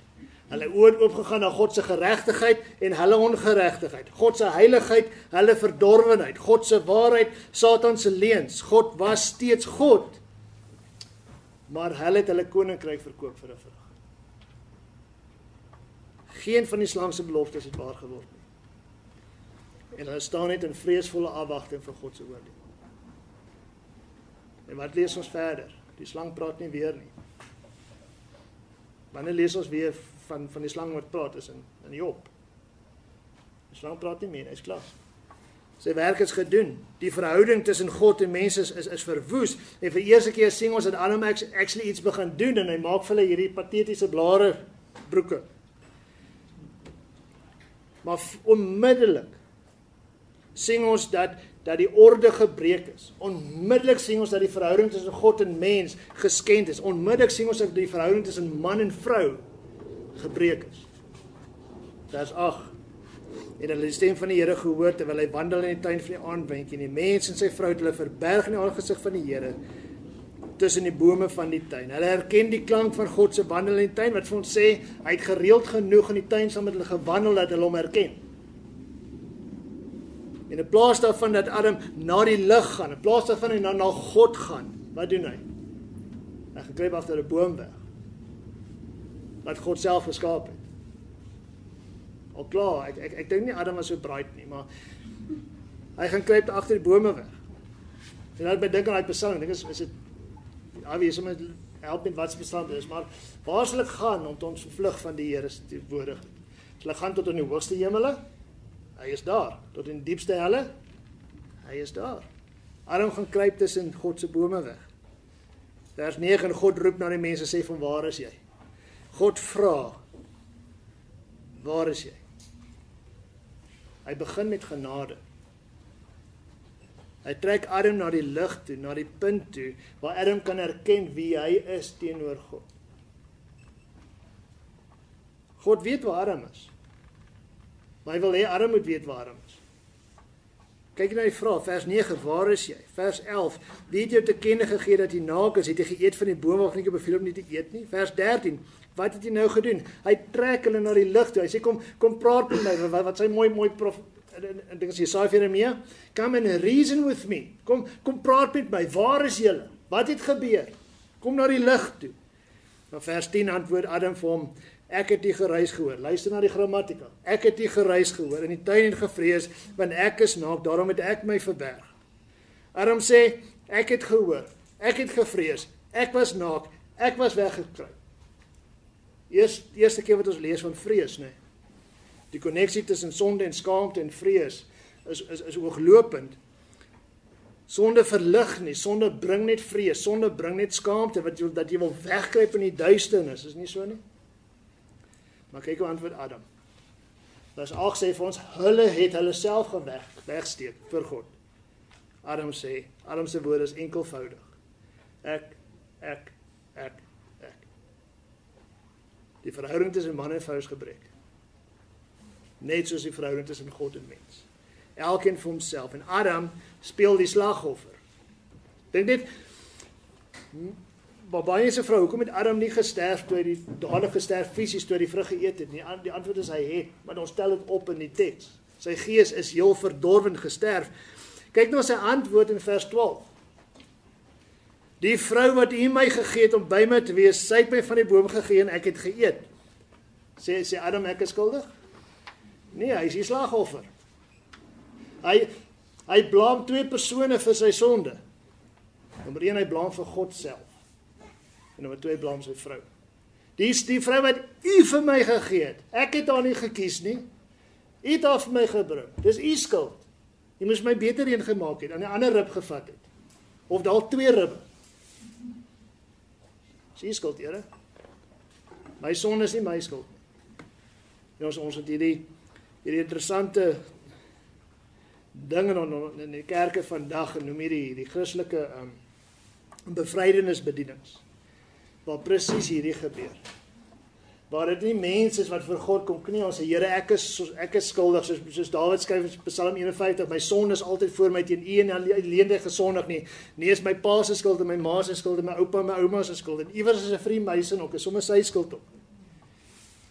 A: Hulle oor oop gegaan na God se geregtigheid en hulle ongeregtigheid. God se heiligheid, hulle verdorwenheid. God se waarheid, Satan se leuns. God was steeds God, maar hulle het hulle koninkryk verkoop vir 'n vrug. Geen van die slang se beloftes het waar geword nie. En hulle staan net in vreesvolle afwagting vir God se oordeel. En wat lees ons verder? Die slang praat nie weer nie. Wanneer lees ons weer van die slang wat praat is in Job. Die slang praat nie meer, hy's klaar. Sy werk is gedoen. Die verhouding tussen God en mense is verwoes. En vir eerste keer sien ons dat Adam actually iets begin doen en hy maak vir hulle hierdie patetiese blare broeke. Maar onmiddellik sien ons dat die orde gebreek is. Onmiddellik sien ons dat die verhouding tussen God en mens geskend is. Onmiddellik sien ons dat die verhouding tussen man en vrou gebreek is. Vers 8. En hulle die stem van die Here gehoor terwyl hy wandel in die tuin van die aandwentjie en die mens en sy vrou het hulle verberg in die aangesig van die Here tussen die bome van die tuin. Hulle herken die klank van God se wandel in die tuin wat vir ons sê hy het gereeld genoeg in die tuin saam met hulle gewandel dat hulle hom herken. En in plaas daarvan dat Adam na die lig gaan, in plaas daarvan hy na God gaan, wat doen hy? Hy gaan kruip agter 'n boom weg wat God self geskaap het. Al klaar, ek dink nie Adam was so bright nie, maar hy gaan kruip agter die bome weg. En dan dink aan daai Psalm, ek dink is dit wie sommer help met wat se verstand is, maar waar sal ek gaan om te ontvlug van die Here se teenwoordigheid? Sal ek gaan tot in die hoogste hemele? Hy is daar. Tot in die diepste helle? Hy is daar. Adam gaan kruip tussen God se bome weg. Vers 9, God roep na die mense, sê van waar is jy? God vra, waar is jy? Hy begin met genade. Hy trek Adam na die lig toe, na die punt toe, waar Adam kan erken wie hy is teenoor God. God weet waar Adam is. Maar hy wil hê Adam moet weet waar Adam is. Kyk na die vraag, vers 9, waar is jy? Vers 11, wie het jou te kenne gegee dat jy naak is? Het jy geëet van die boom waarvan ek jou beveel om nie te eet nie? Vers 13, wat het jy nou gedoen? Hy trek hulle na die lig toe. Hy sê, kom praat met my, wat sy mooi prof, en dink as Jesaja vir Jeremia, come and reason with me. Kom praat met my, waar is julle? Wat het gebeur? Kom na die lig toe. Maar vers 10 antwoord Adam vir hom, ek het die geruis gehoor. Luister na die grammatika. Ek het die geruis gehoor in die tuin en gevrees, want ek is naak, daarom het ek my verberg. Adam sê, ek het gehoor, ek het gevrees, ek was naak, ek was weggekruip. Eerste keer wat ons lees van vrees, nee. Die konneksie tussen sonde en skaamte en vrees is ooglopend. Sonde verlig nie, sonde bring net vrees, sonde bring net skaamte, dat jy wil wegkruip in die duisternis, is nie so nie? Maar kyk hoe antwoord Adam. Vers 8 sê vir ons, hulle het hulle self wegsteek vir God. Adam se woorde is enkelvoudig. Ek. Die verhouding tussen man en vrou is gebreek. Net soos die verhouding tussen God en mens. Elkeen vir homself. En Adam speel die slagoffer. Dink net, maar baie se vrou, hoekom het Adam nie gesterf toe hy dadelik gesterf fisies toe hy die vrug geëet het nie? Die antwoord is hy het, maar ons stel dit op in die teks. Sy gees is heel verdorwen gesterf. Kyk nou sy antwoord in vers 12. Die vrou wat U my gegee het om by my te wees, sy het my van die boom gegee en ek het geëet. Sê Adam ek is skuldig? Nee, hy is die slagoffer. Hy blaam twee persone vir sy sonde. Nommer 1, hy blaam vir God self. En nommer 2, blaam sy vrou. Die vrou wat U vir my gegee het. Ek het haar nie gekies nie. U het haar vir my gebring. Dis U skuld. Jy moes my beter een gemaak het, aan 'n ander rib gevat het. Of dalk 2 ribbe. Dis U skuld, Here. My sonde is nie my skuld nie. Ons het hierdie interessante dinge in die kerke vandag, en noem die Christelike bevrydenisbedienings, waar presies hierdie gebeur. Waar dit nie mense is wat vir God kom knie, ons sê, Here, ek is skuldig, soos Dawid skryf in Psalm 51, my sonde is altyd voor my teen U en alleendig gesondig nie. Nee, is my pa se skuld en my ma se skuld en my oupa en my ouma se skuld, en iewers is 'n vriend my sin ook, is sommer sy skuld ook.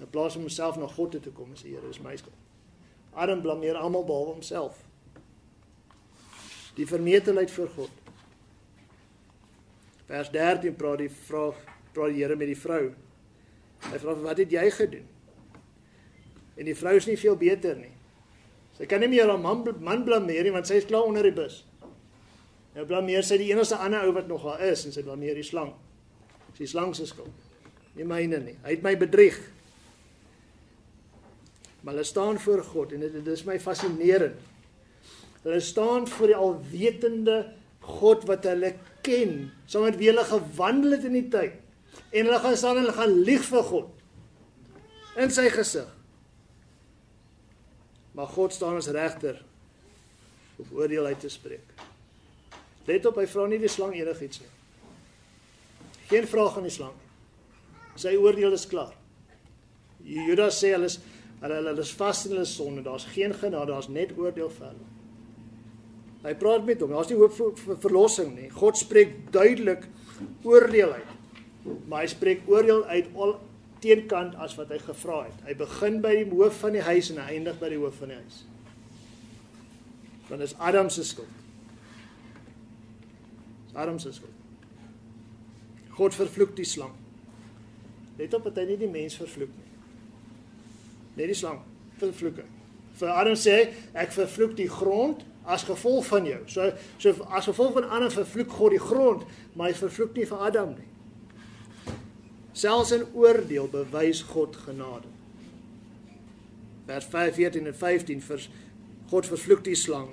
A: In plaas om homself na God toe te kom, sê Here, is my skuld. Adam blameer almal behalwe homself. Die vermetelheid voor God. Vers 13 praat die Here met die vrou. Hy vra, wat het jy gedoen? En die vrou is nie veel beter nie. Sy kan nie meer haar man blameer nie, want sy is klaar onder die bus. Nou blameer sy die enigste ander ou wat nog daar is, en sy blameer die slang. Sy slang se skuld. Nie myne nie. Hy het my bedrieg. Maar hulle staan voor God en dit is my fascinerend. Hulle staan voor die alwetende God wat hulle ken, saam met wie hulle gewandel het in die tyd. En hulle gaan staan en hulle gaan lieg vir God in sy gesig. Maar God staan as regter om oordeel uit te spreek. Let op, hy vra nie die slang enigiets nie. Geen vraag aan die slang. Sy oordeel is klaar. Judas sê hulle is vas in hulle sonde, daar's geen genade, daar's net oordeel vir hulle. Hy praat met hom, daar's nie hoop vir verlossing nie. God spreek duidelik oordeel uit. Maar hy spreek oordeel uit al teenkant as wat hy gevra het. Hy begin by die hoof van die huis en hy eindig by die hoof van die huis. Want dit is Adam se skuld. Dit is Adam se skuld. God vervloek die slang. Let op dat hy nie die mens vervloek nie. Net die slang vervloek hy. Vir Adam sê hy, ek vervloek die grond as gevolg van jou. So as gevolg van Adam vervloek God die grond, maar hy vervloek nie vir Adam nie. Selfs in oordeel bewys God genade. Vers 5, 14 en 15, God vervloek die slang.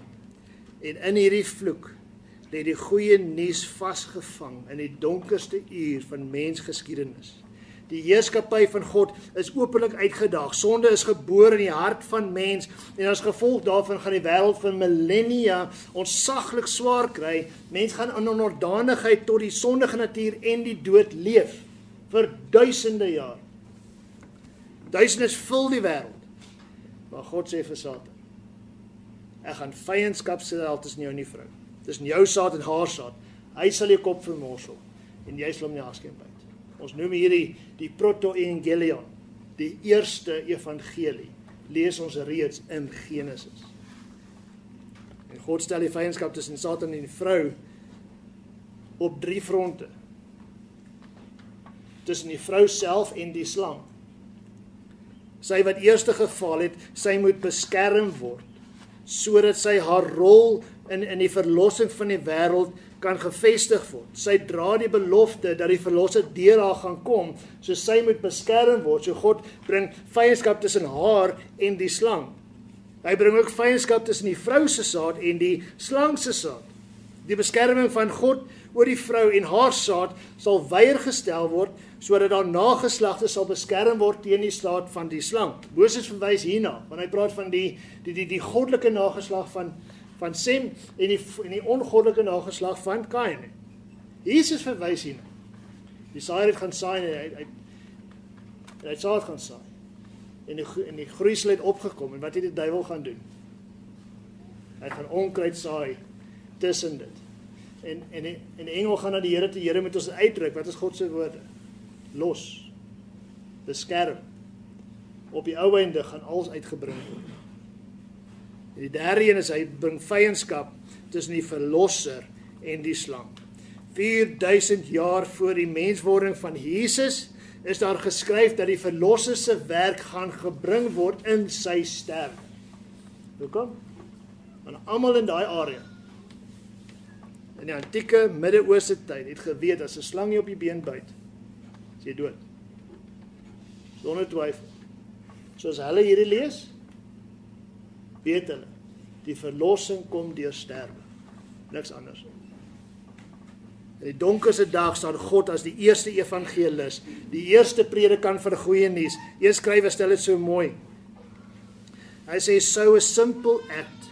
A: En in hierdie vloek lê die goeie nuus vasgevang in die donkerste uur van mensgeskiedenis. Die heerskappy van God is openlik uitgedaag. Sonde is gebore in die hart van mens en as gevolg daarvan gaan die wêreld vir millennia ontsaglik swaar kry. Mens gaan in onderdanigheid tot die sondige natuur en die dood leef vir duisende jaar. Duisendes vul die wêreld. Maar God sê vir Satan, ek gaan vyandskap stel tussen jou en die vrou. Tussen jou saad en haar saad. Hy sal jou kop vermorsel en jy sal hom nie afskeid byt. Ons noem hierdie die proto-evangelion, die eerste evangelie. Lees ons reeds in Genesis. En God stel die vyandskap tussen Satan en die vrou op 3 fronte. Tussen die vrou self en die slang. Sy wat eerste geval het, sy moet beskerm word, sodat sy haar rol in die verlossing van die wêreld kan gevestig word. Sy dra die belofte dat die verlosser deur haar gaan kom, so sy moet beskerm word. So God bring vyandskap tussen haar en die slang. Hy bring ook vyandskap tussen die vrou se saad en die slang se saad. Die beskerming van God oor die vrou en haar saad sal weier gestel word, sodat haar nageslagte sal beskerm word teen die slaad van die slang. Moses verwys hierna, want hy praat van die goddelike nageslag van Sem en die ongoddelike nageslag van Kain. Jesus verwys hierna. Die saaier het gaan saai en hy het saad gaan saai. En die groeisel het opgekom. En wat het die duiwel gaan doen? Hy gaan onkruid saai tussen dit. En die engel gaan na die Here toe, Here moet ons uitdruk. Wat is God se woorde? Los. Beskerm. Op die ou einde gaan alles uitgebring word. En die derde een is, hy bring vyandskap tussen die verlosser en die slang. 4000 jaar voor die menswording van Jesus is daar geskryf dat die verlosser se werk gaan gebring word in sy sterwe. Hoekom? Want almal in daai area, in die antieke Midde-Ooste tyd, het geweet as 'n slang jy op die been byt, is jy dood. Sonder twyfel. Soos hulle hierdie lees, weet hulle, die verlossing kom deur sterwe. Niks anders. In die donkerste dag staan God as die eerste evangelis, die eerste predikant vir goeie nuus. Een skrywer stel dit so mooi. Hy sê, so a simple act,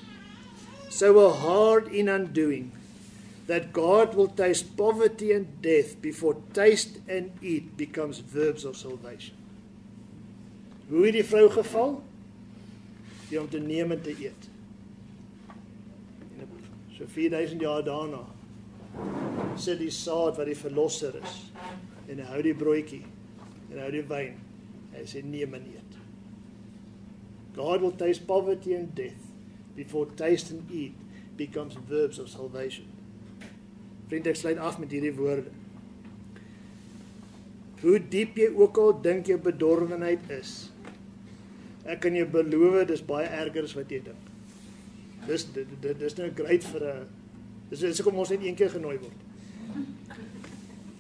A: so a hard in undoing, that God will taste poverty and death before taste and eat becomes verbs of salvation. Hoe het die vrou geval? Die om te neem en te eet. So 4000 jaar daarna sit die saad wat die verlosser is en hy hou die broodjie en hy hou die wyn. Hy sê neem en eet. God will taste poverty and death before taste and eat becomes verbs of salvation. Vriend, ek sluit af met hierdie woorde. Hoe diep jy ook al dink jou bedorwenheid is, ek kan jou beloof, dis baie erger as wat jy dink. Dis nou great vir 'n, dis hoekom ons net een keer genooi word.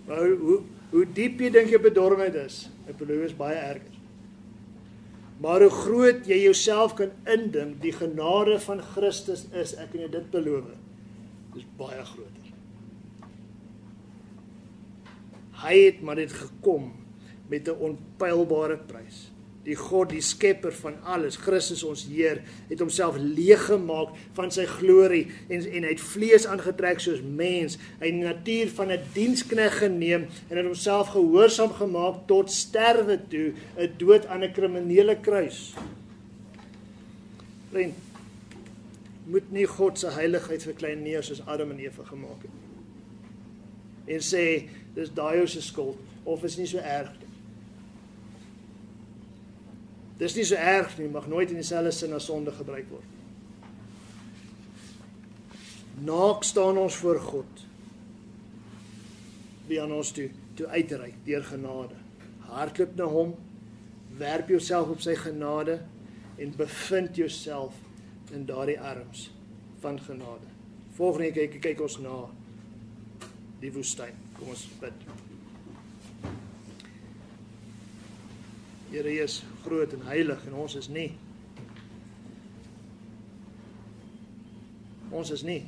A: Maar hoe diep jy dink jou bedorwenheid is, ek beloof is baie erger. Maar hoe groot jy jouself kan indink, die genade van Christus is, ek kan jou dit beloof, is baie groter. Hy het maar dit gekom met 'n onpylbare prys. Die God, die skepper van alles, Christus ons Heer, het homself leeg gemaak van sy glorie en hy het vlees aangetrek soos mens. Hy het die natuur van 'n diensknegt geneem en het homself gehoorsaam gemaak tot sterwe toe, 'n dood aan 'n kriminele kruis. Vriend, moet nie God se heiligheid verklein neer soos Adam en Eva gemaak het. En sê, dis daai se skuld, of is nie so erg nie. Dis nie so erg nie, mag nooit in dieselfde sin as sonde gebruik word. Naak staan ons voor God, wie aan ons toe uitreik, deur genade. Hardloop na hom, werp jouself op sy genade, en bevind jouself in daardie arms van genade. Volgende kyk ons na die woestyn. Kom ons bid. Here is groot en heilig en ons is nie. Ons is nie.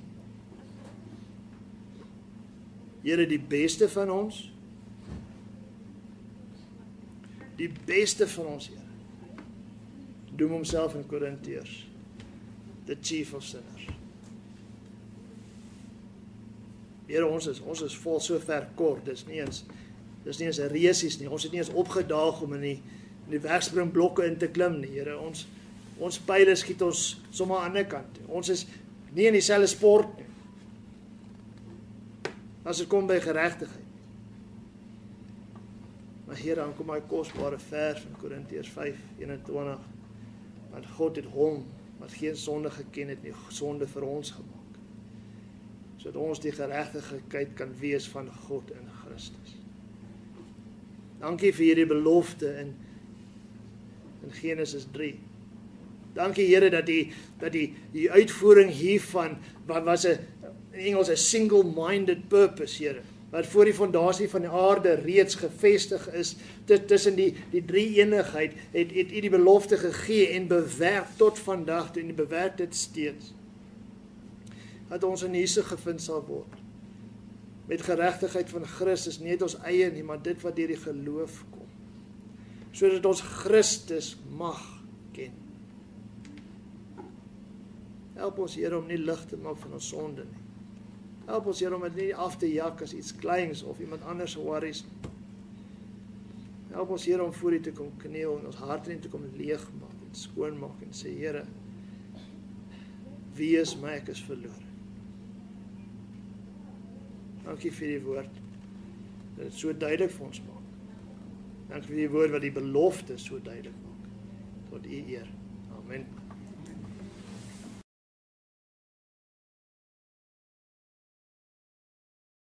A: Here, die beste van ons, Here, noem homself in Korintiërs, the chief of sinners. Here, ons is vol so ver kort, dis nie eens 'n resies nie, ons het nie eens opgedaag om in die wegspringblokke in te klim nie, Here, ons pyle skiet ons sommer aan die ander kant, ons is nie in dieselfde sport nie, as dit kom by geregtigheid. Maar Here, dan kom my kosbare vers van Korintiërs 5:21, want God het hom, wat geen sonde geken het nie, sonde vir ons gemaak, sodat ons die geregtigheid kan wees van God in Christus. Dankie vir hierdie belofte in Genesis 3. Dankie Here dat die uitvoering hiervan was in Engels 'n single-minded purpose, Here, wat voor die fondasie van die aarde reeds gevestig is, tussen die drie eenigheid, het U die belofte gegee en bewerk tot vandag toe, en bewerk dit steeds, dat ons in Jesus gevind sal word, met geregtigheid van Christus, nie uit ons eie nie, maar dit wat deur die geloof kom, sodat ons Christus mag ken. Help ons Here om nie lig te maak van ons sonde nie. Help ons Here om dit nie af te jak as iets kleins of iemand anders se worries nie. Help ons Here om voor U te kom kniel en ons harte net te kom leegmaak en skoonmaak en sê, Here, wie is my, ek is verlore. Dankie vir die woord, dat dit so duidelik vir ons maak. Dankie vir die woord wat die belofte so duidelik maak. Tot U eer. Amen.